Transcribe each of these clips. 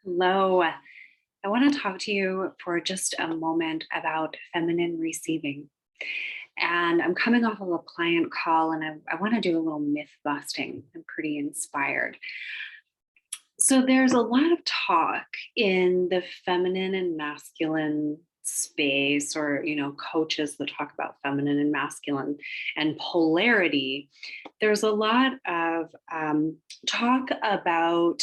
Hello. I want to talk to you for just a moment about feminine receiving. And I'm coming off of a client call and I want to do a little myth busting. I'm pretty inspired. So, there's a lot of talk in the feminine and masculine space, or, coaches that talk about feminine and masculine and polarity. There's a lot of talk about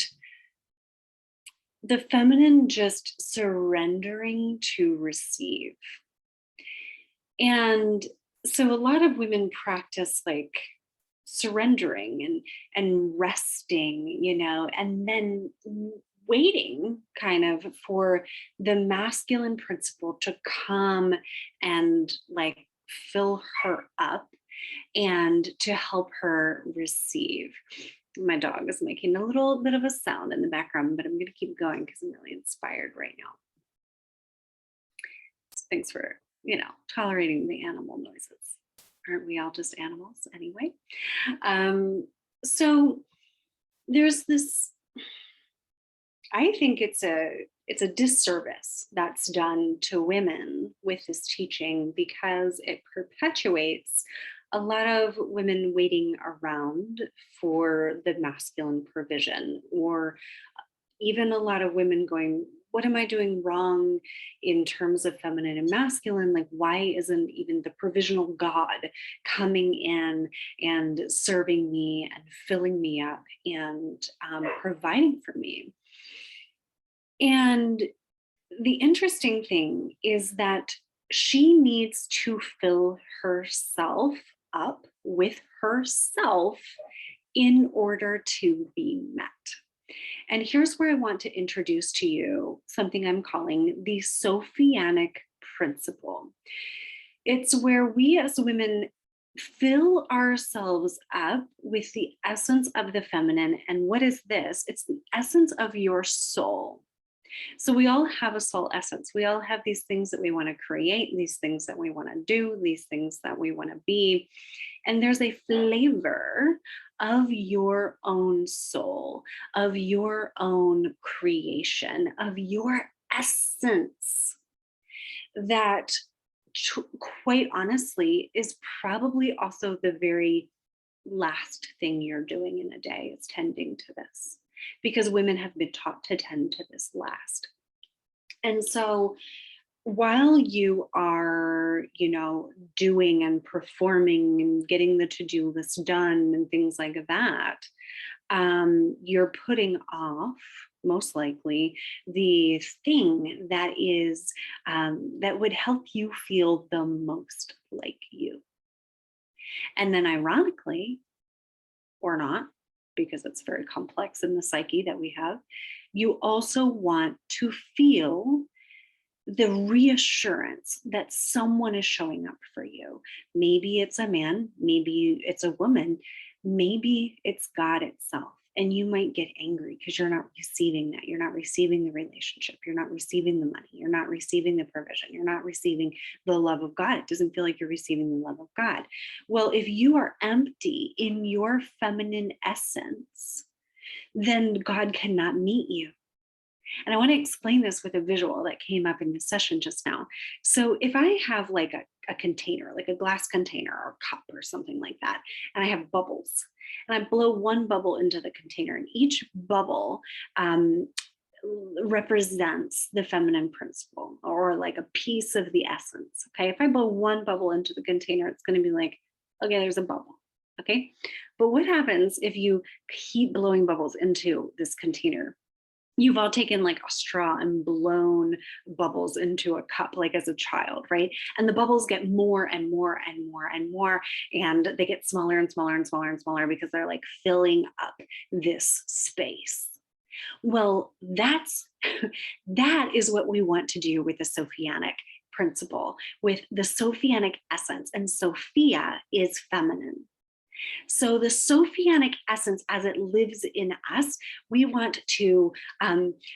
the feminine just surrendering to receive. And so a lot of women practice like surrendering and resting, and then waiting kind of for the masculine principle to come and like fill her up and to help her receive. My dog is making a little bit of a sound in the background, but I'm going to keep going because I'm really inspired right now. So thanks for, tolerating the animal noises. Aren't we all just animals anyway? So there's this, I think it's a disservice that's done to women with this teaching because it perpetuates a lot of women waiting around for the masculine provision, or even a lot of women going, what am I doing wrong in terms of feminine and masculine? Like, why isn't even the provisional God coming in and serving me and filling me up and providing for me? And the interesting thing is that she needs to fill herself up with herself in order to be met. And here's where I want to introduce to you something I'm calling the Sophianic principle. It's where we as women fill ourselves up with the essence of the feminine. And what is this? It's the essence of your soul. So we all have a soul essence. We all have these things that we want to create, these things that we want to do, these things that we want to be. And there's a flavor of your own soul, of your own creation, of your essence that quite honestly is probably also the very last thing you're doing in a day is tending to this, because women have been taught to tend to this last. And so while you are, doing and performing and getting the to-do list done and things like that, you're putting off most likely the thing that is that would help you feel the most like you. And then ironically, or not, because it's very complex in the psyche that we have, you also want to feel the reassurance that someone is showing up for you. Maybe it's a man, maybe it's a woman, maybe it's God itself. And you might get angry because you're not receiving that. You're not receiving the relationship. You're not receiving the money. You're not receiving the provision. You're not receiving the love of God. It doesn't feel like you're receiving the love of God. Well, if you are empty in your feminine essence, then God cannot meet you. And I want to explain this with a visual that came up in this session just now. So if I have like a container, like a glass container or cup or something like that, and I have bubbles, and I blow one bubble into the container, and each bubble represents the feminine principle, or like a piece of the essence. Okay, if I blow one bubble into the container, it's going to be like, okay, there's a bubble. Okay, but what happens if you keep blowing bubbles into this container? You've all taken like a straw and blown bubbles into a cup, like as a child, right? And the bubbles get more and more and more and more, and they get smaller and smaller and smaller and smaller because they're like filling up this space. Well, that is what we want to do with the Sophianic principle, with the Sophianic essence. And Sophia is feminine. So the Sophianic essence, as it lives in us, we want to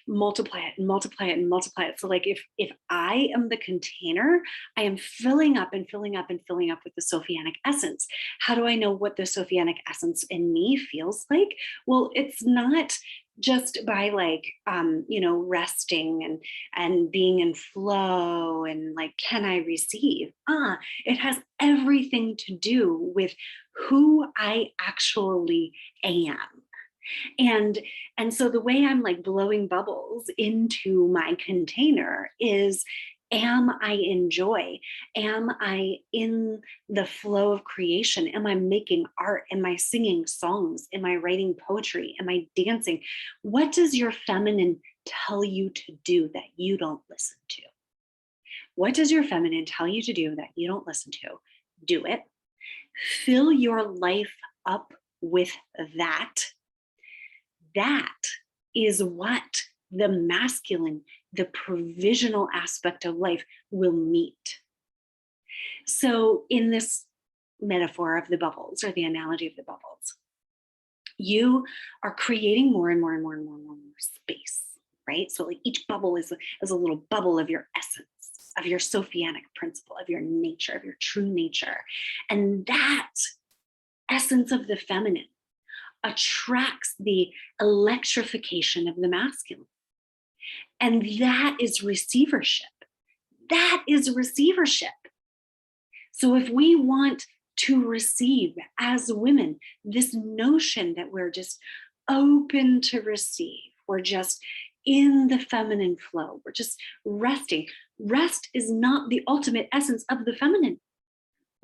multiply it and multiply it and multiply it. So like if I am the container, I am filling up and filling up and filling up with the Sophianic essence. How do I know what the Sophianic essence in me feels like? Well, it's not just by like resting and being in flow and like, can I receive? It has everything to do with who I actually am. and and so the way I'm like blowing bubbles into my container is, am I in joy? Am I in the flow of creation? Am I making art? Am I singing songs? Am I writing poetry? Am I dancing? What does your feminine tell you to do that you don't listen to? What does your feminine tell you to do that you don't listen to? Do it. Fill your life up with that. That is what the masculine, the provisional aspect of life will meet. So, in this metaphor of the bubbles or the analogy of the bubbles, you are creating more and more and more and more and more, and more space, right? So, like each bubble is a little bubble of your essence, of your Sophianic principle, of your nature, of your true nature. And that essence of the feminine attracts the electrification of the masculine. And that is receivership. That is receivership. So if we want to receive as women, this notion that we're just open to receive, we're just in the feminine flow, we're just resting. Rest is not the ultimate essence of the feminine.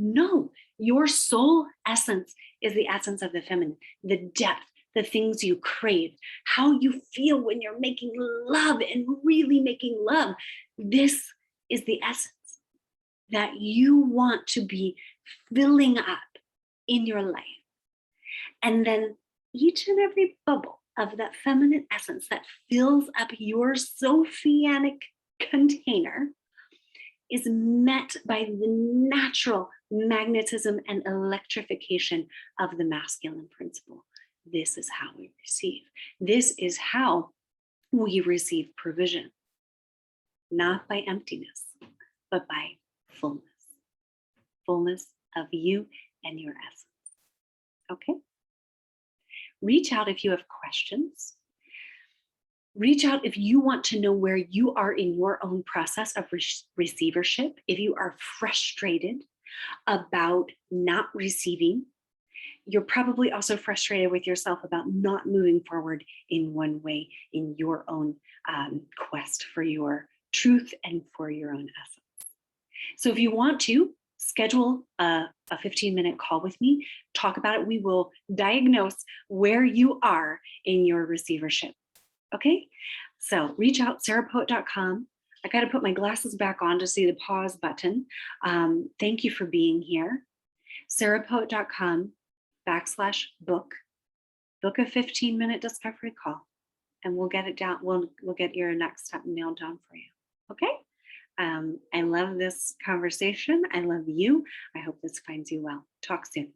No, your soul essence is the essence of the feminine, the depth, the things you crave, how you feel when you're making love and really making love. This is the essence that you want to be filling up in your life. And then each and every bubble of that feminine essence that fills up your Sophianic container is met by the natural magnetism and electrification of the masculine principle. This is how we receive. This is how we receive provision, not by emptiness, but by fullness, fullness of you and your essence. Okay? Reach out if you have questions. Reach out if you want to know where you are in your own process of receivership, if you are frustrated about not receiving. You're probably also frustrated with yourself about not moving forward in one way in your own quest for your truth and for your own essence. So if you want to schedule a 15-minute call with me, talk about it. We will diagnose where you are in your receivership. Okay, so reach out, sarahpoet.com. I got to put my glasses back on to see the pause button. Thank you for being here. sarahpoet.com/book. Book a 15-minute discovery call, and we'll get it down. We'll get your next step nailed down for you. Okay. I love this conversation. I love you. I hope this finds you well. Talk soon.